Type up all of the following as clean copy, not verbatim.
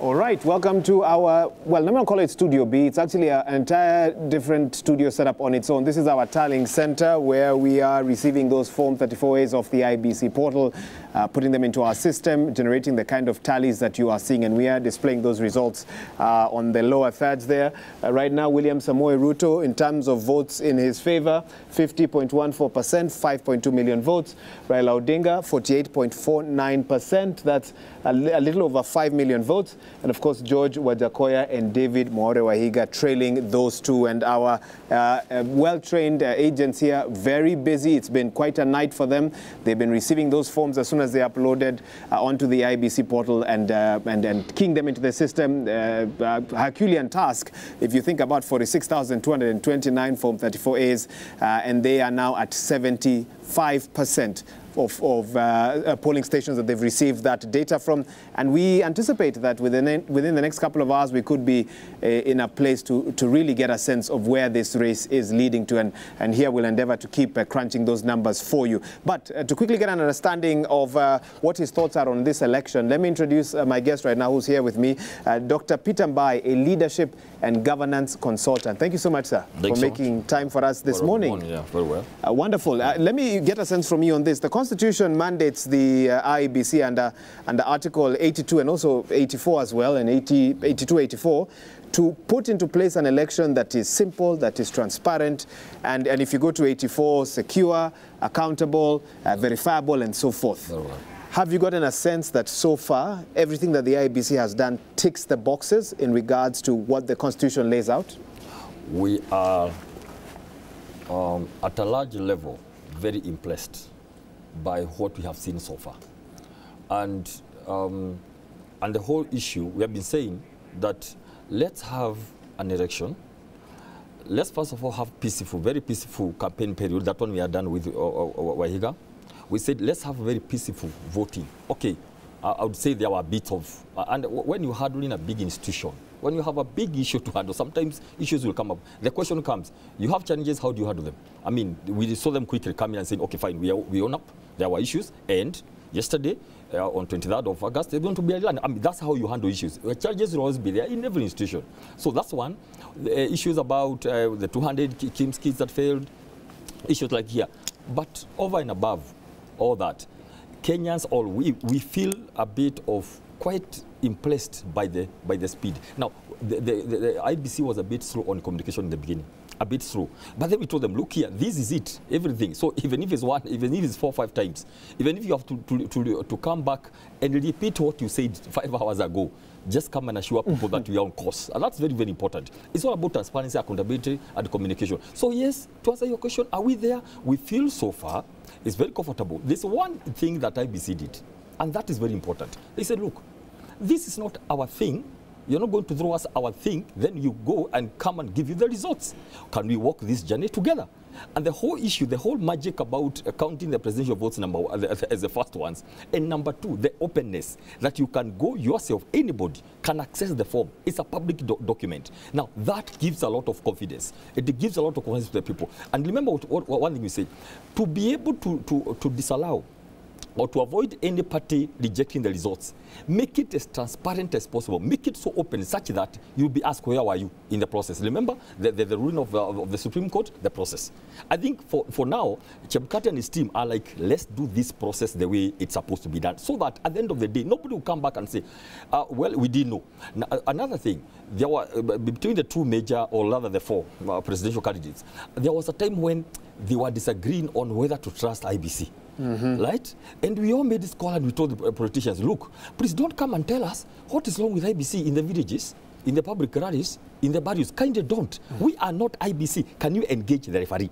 All right, welcome to our, well, I'm not going to call it Studio B. It's actually an entire different studio set up on its own. This is our tallying center where we are receiving those Form 34As off the IEBC portal, putting them into our system, generating the kind of tallies that you are seeing, and we are displaying those results on the lower thirds there. Right now, William Samoei Ruto, in terms of votes in his favor, 50.14%, 5.2 million votes. Raila Odinga, 48.49%. That's a little over 5 million votes. And of course, George Wajakoya and David Moore Wahiga trailing those two. And our well-trained agents here, very busy. It's been quite a night for them. They've been receiving those forms as soon as they uploaded onto the IEBC portal and keying them into the system. Herculean task, if you think about 46,229 Form 34As, and they are now at 75% of polling stations that they've received that data from, and we anticipate that within the next couple of hours we could be in a place to really get a sense of where this race is leading to, and here we'll endeavor to keep crunching those numbers for you. But to quickly get an understanding of what his thoughts are on this election, let me introduce my guest right now who's here with me, Dr. Peter Mbai, a leadership and governance consultant. Thank you so much, sir, for making time for us this morning. Yeah, very well. Wonderful. Let me get a sense from you on this. The Constitution mandates the IEBC under Article 82 and also 84 as well, and 82, 84, to put into place an election that is simple, that is transparent, and if you go to 84, secure, accountable, verifiable, and so forth. Very well. Have you gotten a sense that so far everything that the IEBC has done ticks the boxes in regards to what the Constitution lays out? We are, at a large level, very impressed by what we have seen so far. And the whole issue, we have been saying that let's have an election. Let's first of all have peaceful, very peaceful campaign period. That one we are done with Wahiga. We said, let's have a very peaceful voting. Okay, I would say there were a bit of, and when you're handling a big institution, when you have a big issue to handle, sometimes issues will come up. The question comes, you have challenges, how do you handle them? I mean, we saw them quickly come in and saying, okay, fine, we own up, there were issues, and yesterday, on 23rd of August, they're going to be a land. I mean, that's how you handle issues. Challenges will always be there in every institution. So that's one. The issues about the 200 KIMS kids that failed, issues like here. But over and above all that, Kenyans, we feel a bit of quite impressed by the speed. Now, the IEBC was a bit slow on communication in the beginning, a bit slow. But then we told them, look here, this is it, everything. So even if it's one, even if it's 4 or 5 times, even if you have to come back and repeat what you said 5 hours ago, just come and assure people that we are on course. And that's very, very important. It's all about transparency, accountability, and communication. So yes, to answer your question, are we there? We feel so far it's very comfortable. There's one thing that IEBC did, and that is very important. They said, look, this is not our thing. You're not going to throw us our thing, then you go and come and give you the results. Can we walk this journey together? And the whole issue, the whole magic about counting the presidential votes as the first ones, and number 2, the openness, that you can go yourself, anybody can access the form. It's a public document. Now, that gives a lot of confidence. It gives a lot of confidence to the people. And remember one thing we say, to be able to disallow or to avoid any party rejecting the results, make it as transparent as possible. Make it so open such that you'll be asked, where were you in the process? Remember the ruling of the Supreme Court, the process. I think for now, Chebukati and his team are like, let's do this process the way it's supposed to be done, so that at the end of the day, nobody will come back and say, well, we didn't know. Now, another thing, there were, between the 2 major, or rather the 4 presidential candidates, there was a time when they were disagreeing on whether to trust IEBC. Right? And we all made this call and we told the politicians, look, please don't come and tell us what is wrong with IEBC in the villages, in the public rallies, in the barrios. Kindly don't. We are not IEBC. Can you engage the referee?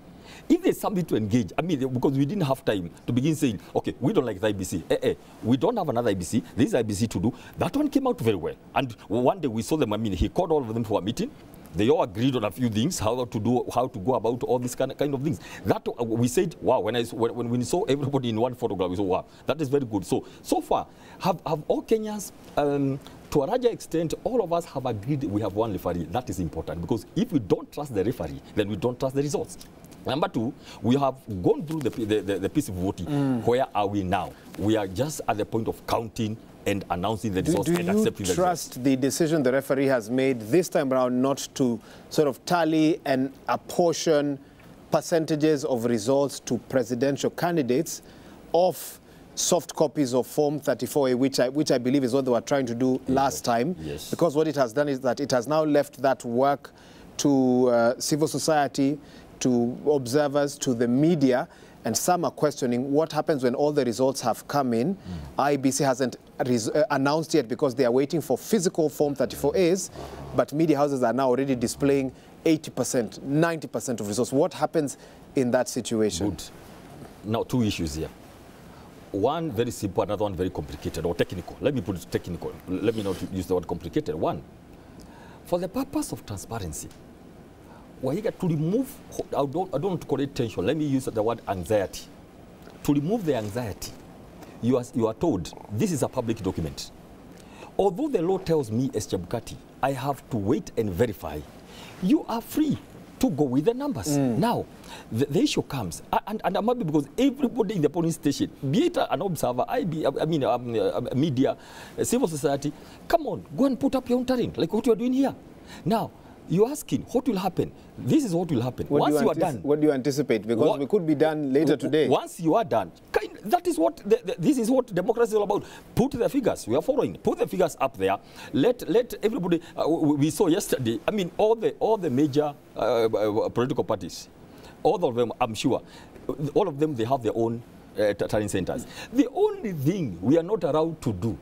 If there's something to engage, I mean, because we didn't have time to begin saying, okay, we don't like the IEBC. We don't have another IEBC. This is IEBC to do. That one came out very well. And one day we saw them, I mean, he called all of them for a meeting. They all agreed on a few things, how to go about all these kind of things. That we said, wow, when we saw everybody in one photograph, we said, wow, that is very good. So far, have all Kenyans, to a larger extent, all of us have agreed we have one referee. That is important, because if we don't trust the referee, then we don't trust the results. Number 2, we have gone through the peaceful voting. Where are we now? We are just at the point of counting and announcing the results and accepting the results. Do you trust the decision the referee has made this time around not to sort of tally and apportion percentages of results to presidential candidates of soft copies of Form 34A, which I believe is what they were trying to do last time? Yes. Because what it has done is that it has now left that work to civil society, to observers, to the media, and some are questioning what happens when all the results have come in. IEBC hasn't announced yet because they are waiting for physical Form 34As, but media houses are now already displaying 80%, 90% of results. What happens in that situation? Good. Now, two issues here. One very simple, another one very complicated or technical. Let me put it technical. Let me not use the word complicated. One, for the purpose of transparency, to remove, I don't want to call it tension, let me use the word anxiety. To remove the anxiety, you are told this is a public document. Although the law tells me as Chebukati, I have to wait and verify, you are free to go with the numbers. Now, the issue comes, and I'm happy because everybody in the polling station, be it an observer, media, civil society, come on, go and put up your own terrain, like what you are doing here. Now, you're asking, what will happen? This is what will happen. Once you are done. What do you anticipate? Because we could be done later today. Once you are done, that is what, this is what democracy is all about. Put the figures, we are following. Put the figures up there. Let everybody, we saw yesterday, I mean, all the major political parties, all of them, I'm sure, all of them, they have their own tallying centers. The only thing we are not allowed to do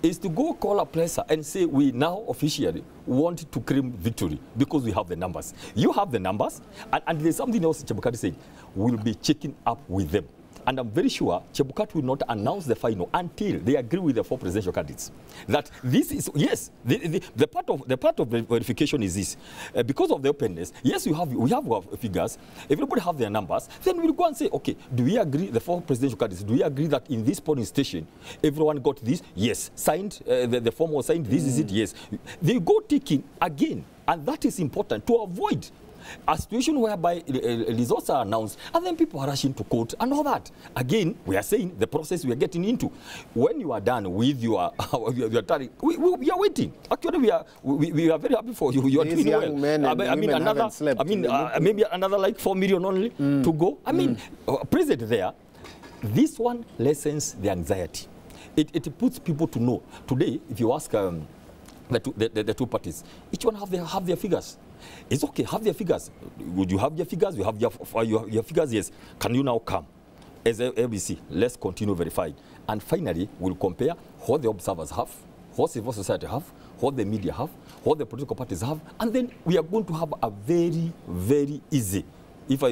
is to go call a presser and say we now officially want to claim victory because we have the numbers. You have the numbers, and there's something else Chebukati said, we'll be checking up with them. And I'm very sure Chebukati will not announce the final until they agree with the 4 presidential candidates. That this is, yes, the part of the verification is this. Because of the openness, yes, we have our figures, everybody have their numbers, then we'll go and say, okay, do we agree, the 4 presidential candidates, do we agree that in this polling station, everyone got this? Yes. Signed, the form was signed, this is it, yes. They go ticking again, and that is important to avoid a situation whereby results are announced and then people are rushing to court and all that. Again, we are saying the process we are getting into. When you are done with your tally, we are waiting. Actually, we are very happy for you. You are doing well. Maybe another like 4 million only to go. I mean, present there, this one lessens the anxiety. It puts people to know. Today, if you ask the two parties, each one have their figures. It's okay, have their figures. Would you have your figures? You have your figures, yes. Can you now come? As IEBC, let's continue verifying. And finally, we'll compare what the observers have, what civil society have, what the media have, what the political parties have, and then we are going to have a very, very easy,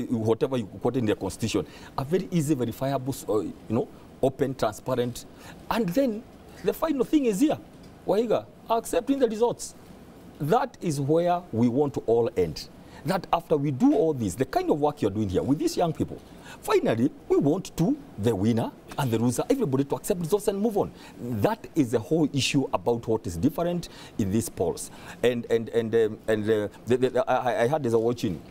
whatever you quote in the Constitution, a very easy, verifiable, open, transparent. And then the final thing is here, Wahiga, accepting the results. That is where we want to all end. That after we do all this, the kind of work you're doing here with these young people, finally, we want the winner and the loser, everybody to accept results and move on. That is the whole issue about what is different in these polls. I had this watching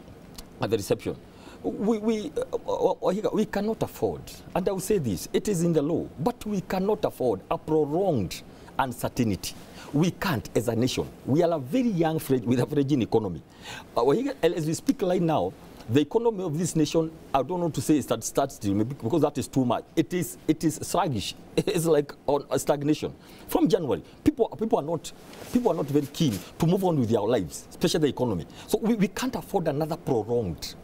at the reception. We cannot afford, and I will say this, it is in the law, but we cannot afford a prolonged uncertainty. We can't as a nation. We are a very young, with a fragile economy. As we speak right now, the economy of this nation, I don't know to say it starts still, because that is too much. It is sluggish. It's like on a stagnation. From January, people are not very keen to move on with their lives, especially the economy. So we can't afford another prolonged,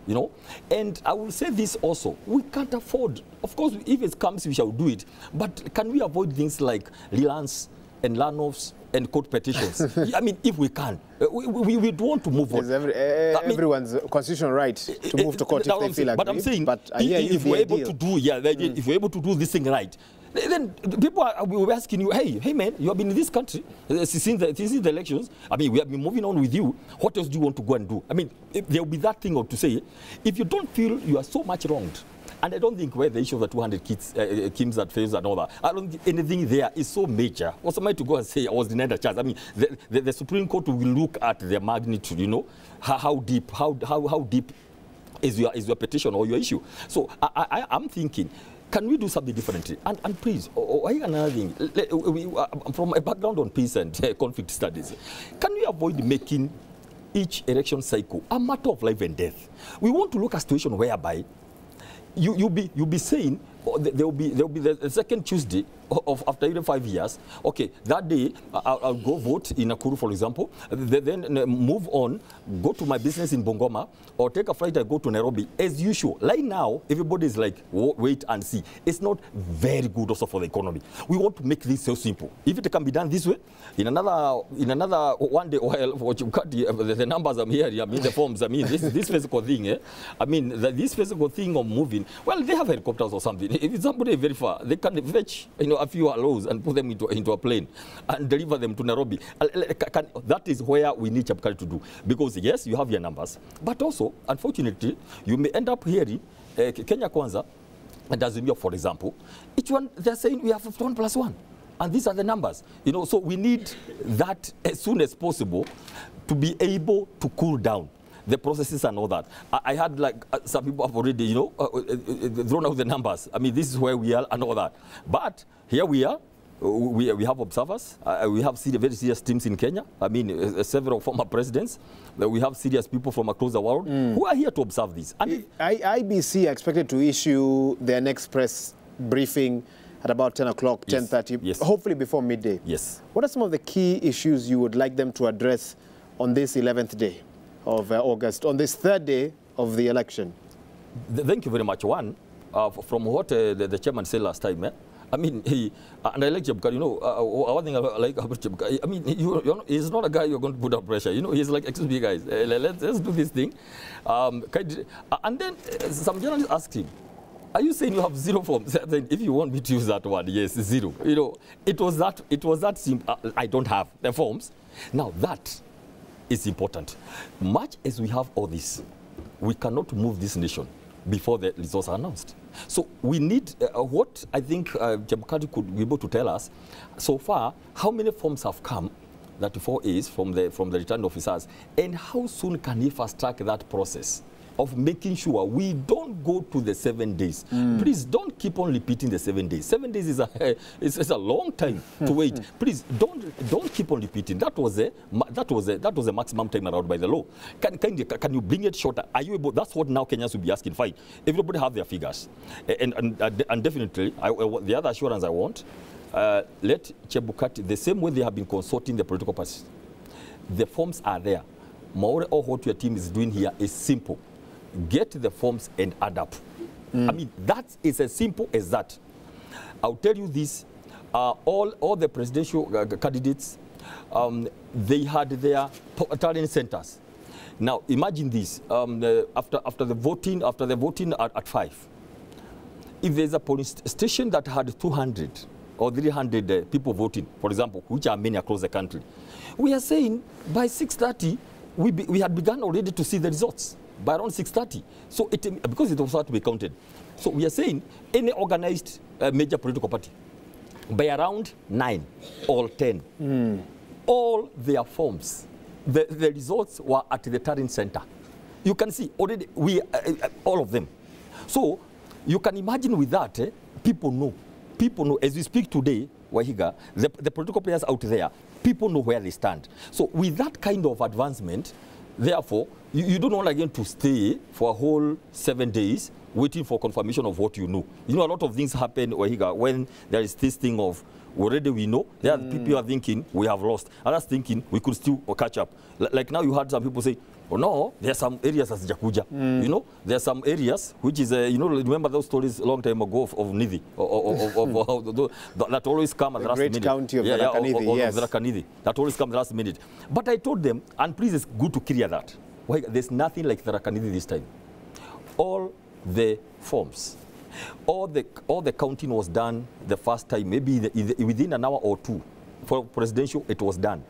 And I will say this also, we can't afford, of course, if it comes, we shall do it. But can we avoid things like relance and learn-offs and court petitions? I mean, if we can, we don't want to move on. Everyone's constitutional right to move to court if they feel like. But I'm saying, if we're able to do, if we're able to do this thing right, then people will be asking you, hey man, you have been in this country since the elections. I mean, we have been moving on with you. What else do you want to go and do? I mean, there will be that thing to say, if you don't feel you are so much wronged, and I don't think where the issue of the 200 Kims that fails and all that, I don't think anything there is so major. What's am I to go and say I was denied a chance? I mean, the Supreme Court will look at the magnitude, how deep is your petition or your issue. So I'm thinking, can we do something differently? And please, another thing, from my background on peace and conflict studies, can we avoid making each election cycle a matter of life and death? We want to look at a situation whereby you'll be saying, there will be the second Tuesday of after even 5 years. Okay, that day I'll go vote in Nakuru, for example. Then move on, go to my business in Bungoma, or take a flight and go to Nairobi. As usual, right now everybody is like wait and see. It's not very good also for the economy. We want to make this so simple. If it can be done this way, in another one day, while what you cut the numbers I'm hearing, I mean the forms, I mean this physical thing. I mean this physical thing of moving. Well, they have helicopters or something. If it's somebody very far, they can fetch a few allows and put them into a plane and deliver them to Nairobi. That is where we need Chebukati to do. Because yes, you have your numbers, but also, unfortunately, you may end up hearing Kenya Kwanza and Azimio, for example, each one, they're saying we have 51+1. And these are the numbers. So we need that as soon as possible to be able to cool down the processes and all that. I had some people have already, thrown out the numbers. I mean, this is where we are and all that. But here we are. We have observers. We have very serious teams in Kenya. I mean, several former presidents. We have serious people from across the world who are here to observe this. And IEBC are expected to issue their next press briefing at about 10 o'clock, yes, 10:30, yes, hopefully before midday. Yes. What are some of the key issues you would like them to address on this 11th day of August, on this third day of the election? Thank you very much. One, from what the chairman said last time, I mean, and I like Chebukati, one thing I like about Chebukati, I mean, he's not a guy you're going to put up pressure. He's like, excuse me, guys, let's do this thing. And then some journalists asked him, are you saying you have 0 forms? If you want me to use that one, yes, 0. It was that simple. I don't have the forms. Now that is important. Much as we have all this, we cannot move this nation before the results are announced. So we need what I think Chebukati could be able to tell us so far, how many forms have come, 34As from the returning officers, and how soon can he fast track that process of making sure we don't go to the 7 days. Please don't keep on repeating the 7 days. 7 days is a long time to wait. Please don't keep on repeating. That was a maximum time allowed by the law. Can you bring it shorter? Are you able? That's what now Kenyans will be asking. Fine. Everybody have their figures, and definitely the other assurance I want. Let Chebukati, the same way they have been consulting the political parties, the forms are there. More or what your team is doing here is simple. Get the forms and add up. I mean, that is as simple as that. I'll tell you this, all the presidential candidates, they had their talent centers. Now, imagine this, after the voting at 5, if there's a police station that had 200 or 300 people voting, for example, which are many across the country, we are saying by 6:30, we had begun already to see the results by around 6:30. So because it was had to be counted. So we are saying any organized major political party, by around 9 or 10, all their forms, the results were at the talent center. You can see already all of them. So you can imagine with that, people know. As we speak today, Wahiga, the political players out there, people know where they stand. So with that kind of advancement, therefore, you don't want again to stay for a whole 7 days waiting for confirmation of what you know. A lot of things happen, Wahiga, when there is this thing of already we know. There are people are thinking we have lost. Others thinking we could still catch up. Like now you heard some people say, oh no, there are some areas as Jakuja. There are some areas which is, remember those stories a long time ago of Nithi, that always come at the last minute. The great county of Tharaka-Nithi, yes. Tharaka-Nithi, that always comes at the last minute. But I told them, and please, it's good to clear that. There's nothing like Tharaka-Nithi this time. All the forms, all the counting was done the first time, maybe within an hour or two. For presidential, it was done.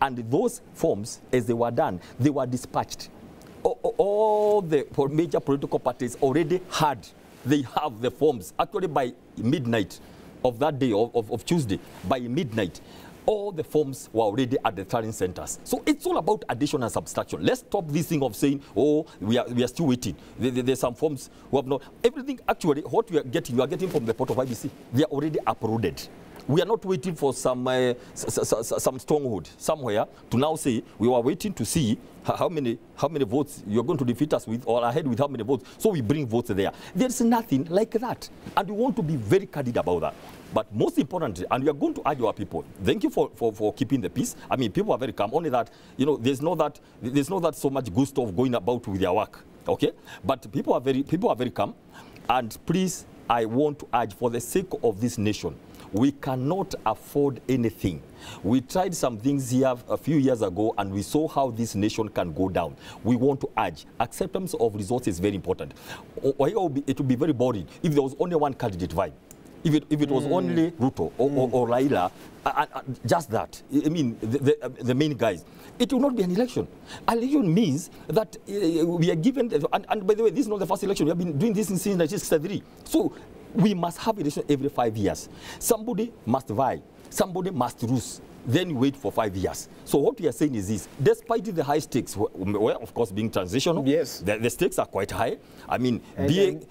And those forms, as they were done, they were dispatched. All the major political parties already they have the forms. Actually, by midnight of that day, of Tuesday, by midnight, all the forms were already at the tallying centers. So it's all about addition and subtraction. Let's stop this thing of saying, oh, we are still waiting. There's some forms who have not. Everything, actually, what you are getting from the port of IBC. They are already uploaded. We are not waiting for some stronghold somewhere to now say we were waiting to see how many votes you're going to defeat us with, or ahead with how many votes. So we bring votes there. There's nothing like that, and we want to be very candid about that. But most importantly, and we are going to urge our people. Thank you for keeping the peace. I mean, people are very calm. Only that, you know, there's not that so much good stuff going about with their work. Okay, but people are very calm, and please, I want to urge, for the sake of this nation, we cannot afford anything. We tried some things here a few years ago, and we saw how this nation can go down. We want to urge. Acceptance of results is very important. It would be very boring if there was only one candidate vibe. If it was only Ruto or Raila, just that, I mean, the main guys, it will not be an election. An election means that we are given, and by the way, this is not the first election. We have been doing this since 1963. So we must have election every 5 years. Somebody must vie, somebody must lose. Then you wait for 5 years. So what we are saying is this: despite the high stakes, well, of course, being transitional, yes, the stakes are quite high. I mean, and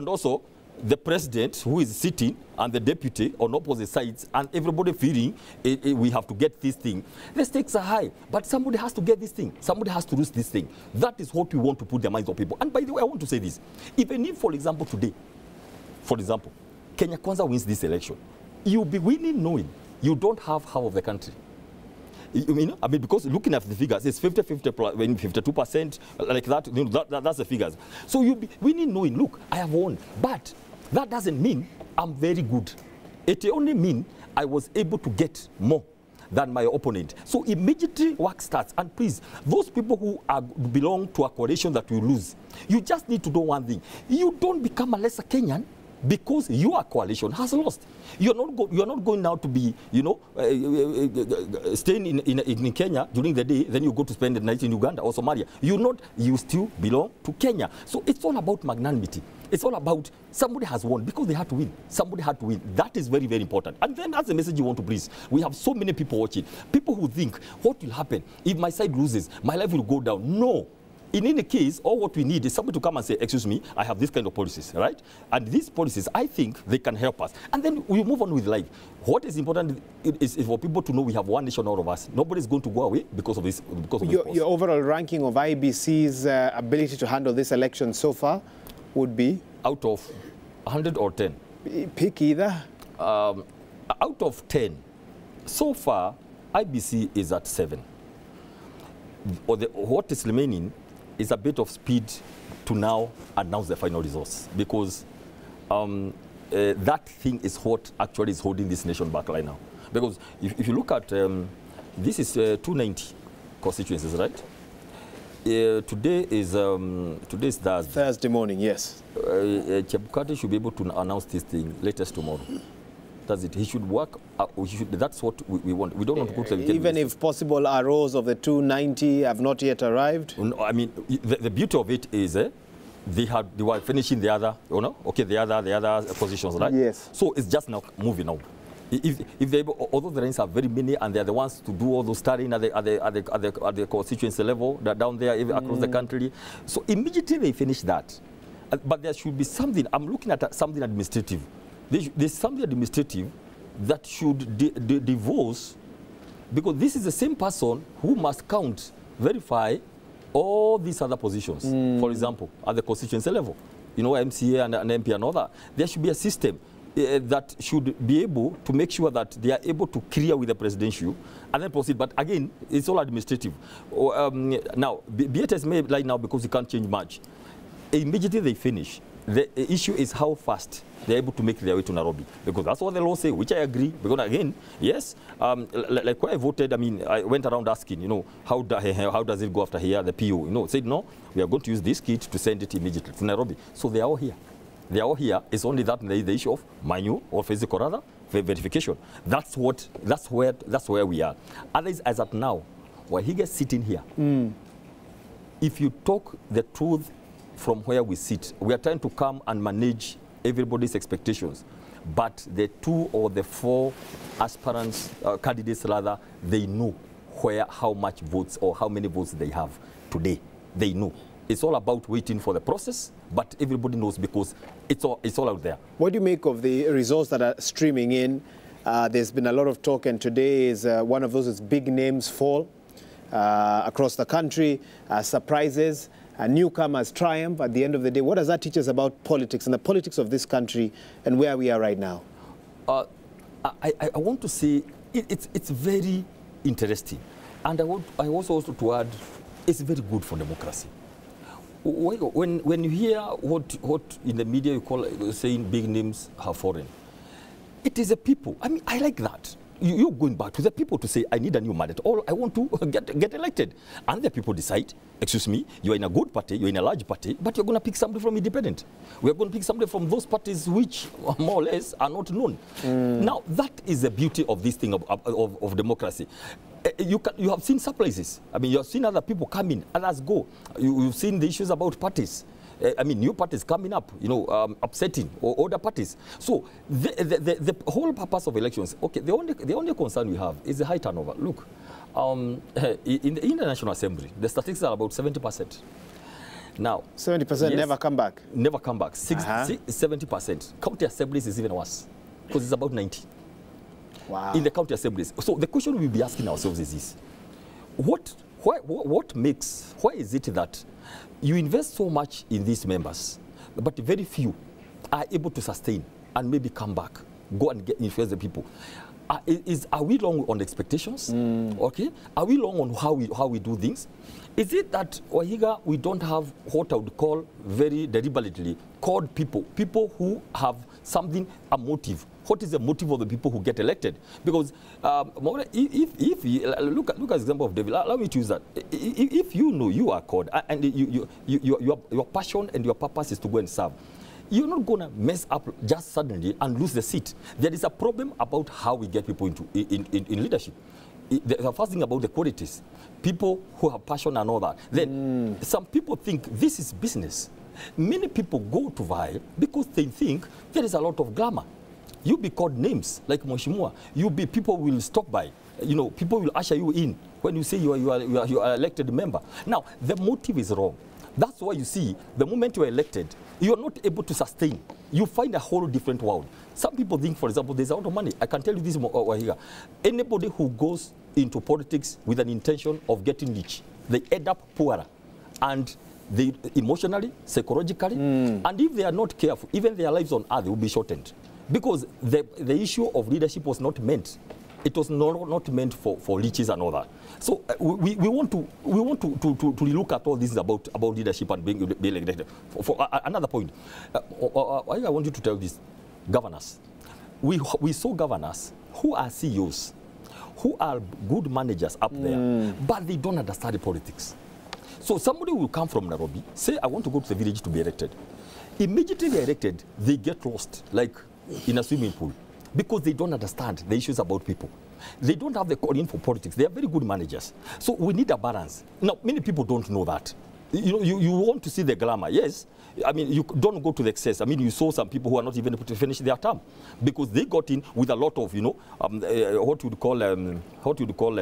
also the president who is sitting and the deputy on opposite sides, and everybody feeling we have to get this thing. The stakes are high, but somebody has to get this thing. Somebody has to lose this thing. That is what we want to put in the minds of people. And by the way, I want to say this: even if, for example, today, Kenya Kwanza wins this election, you'll be winning knowing you don't have half of the country. I mean, because looking at the figures, it's 50-50, 52%, like that, you know, that's the figures. So you'll be winning knowing, look, I have won. But that doesn't mean I'm very good. It only means I was able to get more than my opponent. So immediately work starts. And please, those people who belong to a coalition that will lose, you just need to do one thing. You don't become a lesser Kenyan because your coalition has lost. You're not going now to be, you know, staying in Kenya during the day, then you go to spend the night in Uganda or Somalia. You still belong to Kenya. So it's all about magnanimity. It's all about somebody has won because they had to win. Somebody had to win. That is very, very important. And then that's the message you want to please. We have so many people watching. People who think, what will happen if my side loses? My life will go down. No. In any case, all what we need is somebody to come and say, excuse me, I have this kind of policies, right? And these policies, I think they can help us. And then we move on with life. What is important is for people to know we have one nation, all of us. Nobody's going to go away because of this. Your overall ranking of IEBC's ability to handle this election so far would be? Out of 100 or 10? Pick either. Out of 10, so far, IEBC is at 7. What is remaining is a bit of speed to now announce the final results, because that thing is what actually is holding this nation back right now. Because if you look at, this is 290 constituencies, right? Today is Thursday. Thursday morning, yes. Chebukati should be able to announce this thing latest tomorrow. That's it. He should work. That's what we want. We don't want to put the even if possible, our rows of the 290 have not yet arrived. No, I mean, the beauty of it is they were finishing the other, you know, okay, the other positions, right? Yes. So it's just now moving on. If they, although the ranks are very many and they're the ones to do all those studying at the constituency level, they're down there across the country. So immediately they finish that. But there should be something. I'm looking at something administrative. There's something administrative that should divorce, because this is the same person who must count, verify all these other positions. For example, at the constituency level, you know, MCA and MP and all that. There should be a system that should be able to make sure that they are able to clear with the presidential and then proceed. But again, it's all administrative. Now, be it as may right now, because you can't change much. Immediately they finish, the issue is how fast they're able to make their way to Nairobi, because that's what the law says, which I agree. Because again, yes, like when I voted, I mean, I went around asking, you know, how does it go after here? The PO, you know, said no, we are going to use this kit to send it immediately to Nairobi. So they are all here. They are all here. It's only that the issue of manual or physical rather verification. That's where we are. Otherwise, as of now, while he gets sitting here, if you talk the truth from where we sit, we are trying to come and manage everybody's expectations. but the 2 or the 4 aspirants, candidates rather, they know how much votes or how many votes they have today. They know. It's all about waiting for the process, but everybody knows because it's all out there. What do you make of the results that are streaming in? There's been a lot of talk, and today is one of those big names fall across the country, surprises, newcomers triumph at the end of the day. What does that teach us about politics and the politics of this country and where we are right now? I want to say it's very interesting. And I also to add, it's very good for democracy. When you hear what in the media you call saying big names have fallen, it is the people. I mean, I like that. You're going back to the people to say, I need a new mandate, or I want to get elected. And the people decide, excuse me, you're in a good party, you're in a large party, but you're going to pick somebody from independent. We're going to pick somebody from those parties which more or less are not known. Now, that is the beauty of this thing of democracy. You have seen surprises. I mean, you have seen other people come in, others go. You've seen the issues about parties. I mean, new parties coming up, you know, upsetting or older parties. So the whole purpose of elections, okay, the only concern we have is the high turnover. Look, in the National Assembly, the statistics are about 70%. Now, 70% yes, never come back? Never come back. 70%. County assemblies is even worse because it's about 90. Wow. In the county assemblies. So the question we'll be asking ourselves is this. Why is it that you invest so much in these members, but very few are able to sustain and maybe come back, go and influence the people? Are we long on expectations? Okay. Are we long on how we do things? Is it that Wahiga we don't have what I would call very deliberately called people who have something, a motive? What is the motive of the people who get elected? Because if you, look at the example of David, allow me to use that. If you know you are called and your passion and your purpose is to go and serve, you're not going to mess up just suddenly and lose the seat. There is a problem about how we get people in leadership. The first thing about the qualities, people who have passion and all that. Then some people think this is business. Many people go to vie because they think there is a lot of glamour. You'll be called names like Moshimua. People will stop by. You know, people will usher you in when you say you are elected member. Now, the motive is wrong. That's why you see, the moment you are elected, you are not able to sustain. You find a whole different world. Some people think, for example, there's a lot of money. I can tell you this, Wahiga. Anybody who goes into politics with an intention of getting rich, they end up poorer. And they emotionally, psychologically, and if they are not careful, even their lives on earth will be shortened. Because the issue of leadership was not meant. It was not meant for riches and all that. So we want to look at all this about leadership and being elected. For another point, I want you to tell this: governors. We saw governors who are CEOs, who are good managers up there, but they don't understand the politics. So somebody will come from Nairobi, say, I want to go to the village to be elected. Immediately they're elected, they get lost, like in a swimming pool, because they don't understand the issues about people. They don't have the calling for politics. They are very good managers. So we need a balance. Now, many people don't know that. You know, you want to see the glamour. Yes, I mean, you don't go to the excess. I mean, you saw some people who are not even able to finish their term because they got in with a lot of, you know, what you would call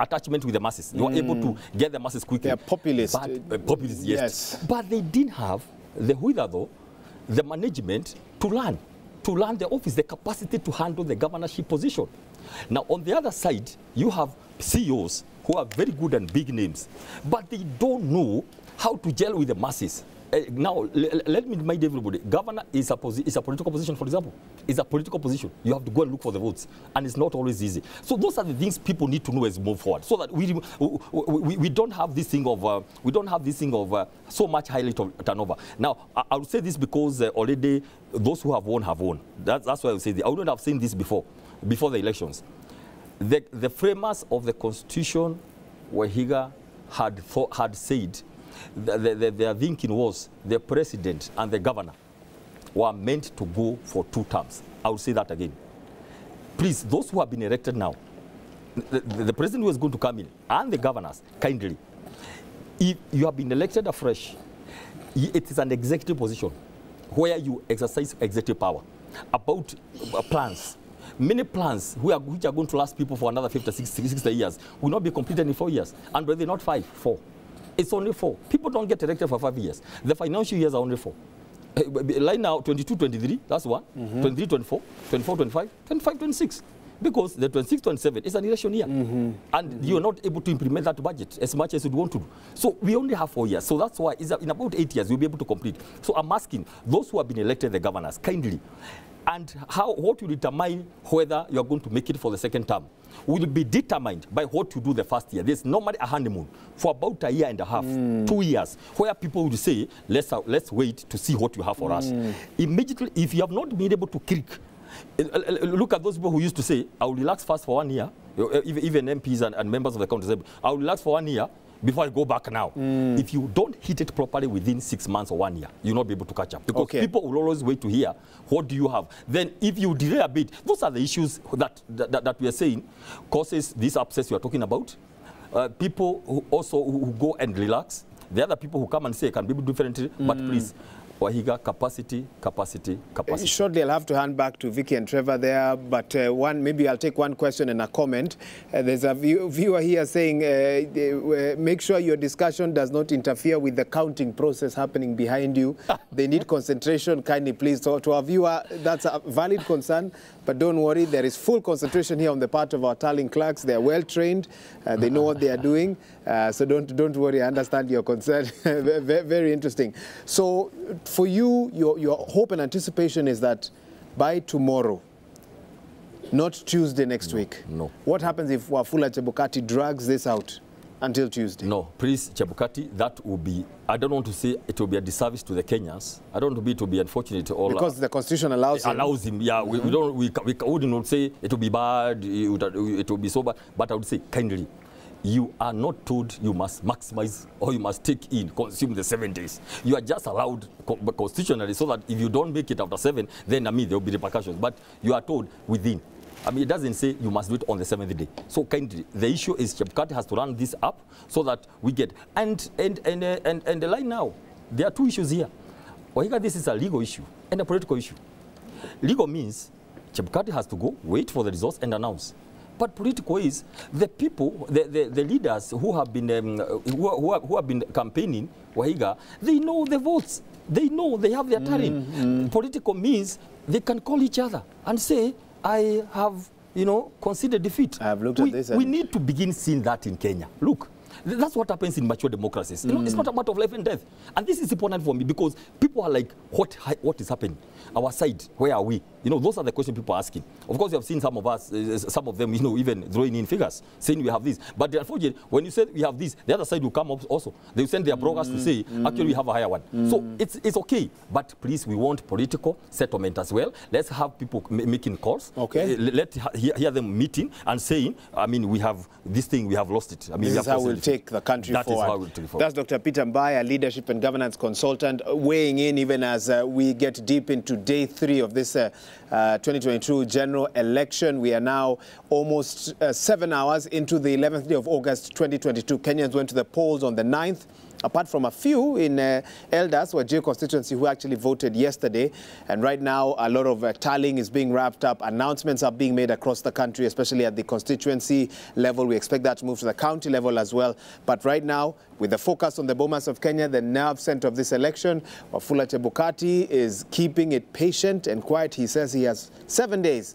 attachment with the masses. You are able to get the masses quickly. They are populist. Populist, yes. But they didn't have the management to learn the office, the capacity to handle the governorship position. Now, on the other side, you have CEOs who are very good and big names, but they don't know how to gel with the masses. Now, let me remind everybody, governor is a political position, for example. It's a political position. You have to go and look for the votes, and it's not always easy. So those are the things people need to know as we move forward, so that we don't have this thing of so much high rate of turnover. Now, I would say this because already those who have won. That's why I would say this. I wouldn't have seen this before the elections. The framers of the Constitution, Wahiga, had said their thinking was the president and the governor were meant to go for 2 terms. I will say that again. Please, those who have been elected now, the president who is going to come in and the governors, kindly, if you have been elected afresh, it is an executive position where you exercise executive power. about plans. Many plans which are going to last people for another 50, 60 years will not be completed in 4 years. And whether not 5, 4. It's only 4. People don't get elected for 5 years. The financial years are only 4. Right now, 22, 23, that's one. 23, 24, 24, 25, 25, 26. Because the 26, 27 is an election year. And you're not able to implement that budget as much as you'd want to do. So we only have 4 years. So that's why in about 8 years, we'll be able to complete. So I'm asking those who have been elected the governors, kindly, and what will determine whether you're going to make it for the second term will be determined by what you do the first year. There's normally a honeymoon for about a year and a half, 2 years, where people will say, let's wait to see what you have for us. Immediately, if you have not been able to click, look at those people who used to say, I will relax first for 1 year, even MPs and members of the country say, I will relax for 1 year before I go back now. If you don't hit it properly within 6 months or 1 year, you'll not be able to catch up. Because people will always wait to hear, what do you have? Then if you delay a bit, those are the issues that we are saying causes these upsets you are talking about. People who go and relax. The other people who come and say, can be differently, but please, Wahiga, capacity. Shortly, I'll have to hand back to Vicky and Trevor there, but maybe I'll take one question and a comment. There's a viewer here saying, make sure your discussion does not interfere with the counting process happening behind you. They need concentration, kindly please. So to our viewer, that's a valid concern, but don't worry, there is full concentration here on the part of our tallying clerks. They're well trained, they know what they are doing, so don't worry, I understand your concern. Very interesting. So for you, your hope and anticipation is that by tomorrow, not Tuesday next week. No. What happens if Wafula Chebukati drags this out until Tuesday? No, please, Chebukati, that will be, I don't want to say it will be a disservice to the Kenyans. I don't want it to be unfortunate. Because the Constitution allows him. Allows him, yeah. We would not say it will be bad, it will be so bad, but I would say kindly. You are not told you must maximize or you must take in, consume the 7 days. You are just allowed constitutionally so that if you don't make it after 7, then there will be repercussions. But you are told within. It doesn't say you must do it on the 7th day. So kindly, the issue is Chebukati has to run this up so that we get. And the line now, there are 2 issues here. Wahiga, this is a legal issue and a political issue. Legal means Chebukati has to go, wait for the results and announce. But political is the people, the leaders who have been who have been campaigning Wahiga, they know the votes. They know they have their terrain. Political means they can call each other and say, I have, conceded defeat. I have looked at this. We need to begin seeing that in Kenya. Look. That's what happens in mature democracies. It's not a matter of life and death. And this is important for me because people are like, what is happening? Our side, where are we? Those are the questions people are asking. Of course, you have seen some of us, some of them, even throwing in figures, saying we have this. But unfortunately, when you say we have this, the other side will come up also. They will send their brokers to say, actually, we have a higher one. So it's okay. But please, we want political settlement as well. Let's have people making calls. Okay. Let's hear them meeting and saying, we have this thing, we have lost it. This is how we'll take the country forward. That is how we'll take it forward. That's Dr. Peter Mbaya, leadership and governance consultant, weighing in even as we get deep into day 3 of this 2022 general election. We are now almost 7 hours into the 11th day of August 2022. Kenyans went to the polls on the 9th. Apart from a few in Elders, Wajir constituency, who actually voted yesterday. And right now, a lot of tallying is being wrapped up. Announcements are being made across the country, especially at the constituency level. We expect that to move to the county level as well. But right now, with the focus on the Bomas of Kenya, the nerve center of this election, Wafula Chebukati is keeping it patient and quiet. He says he has 7 days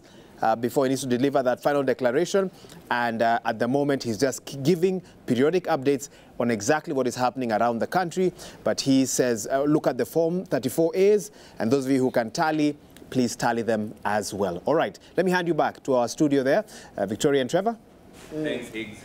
before he needs to deliver that final declaration. And at the moment, he's just giving periodic updates on exactly what is happening around the country. But he says, look at the Form 34As, and those of you who can tally, please tally them as well. All right, let me hand you back to our studio there. Victoria and Trevor. Thanks, Higgs.